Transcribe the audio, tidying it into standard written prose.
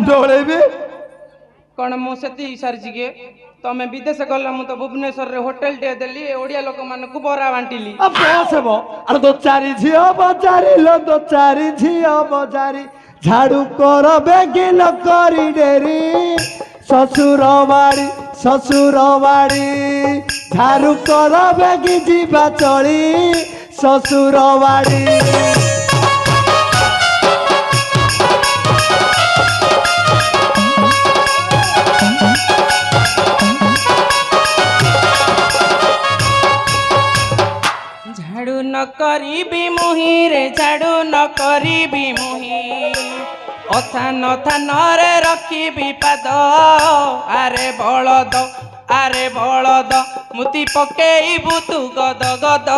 डोलेबे कौन मुझे सारी के तमें विदेश गला मु तो भुवनेश्वर रे होटल टे देली ओडिया लोक मान को बरा बांटिली अब बस बो अरे दो चारी झियो बजारी लो दो चारी झियो बजारी झाड़ू कर बेगी न करी डेरी ससुर बाड़ी झाड़ू कर बेगी जीवा चली ससुर बाड़ी झाड़ू न करी मुही रे झाड़ू न करी मुही अथा नथा नरे रखी पाद आरे बलद मुती पकेइबु तू गद गद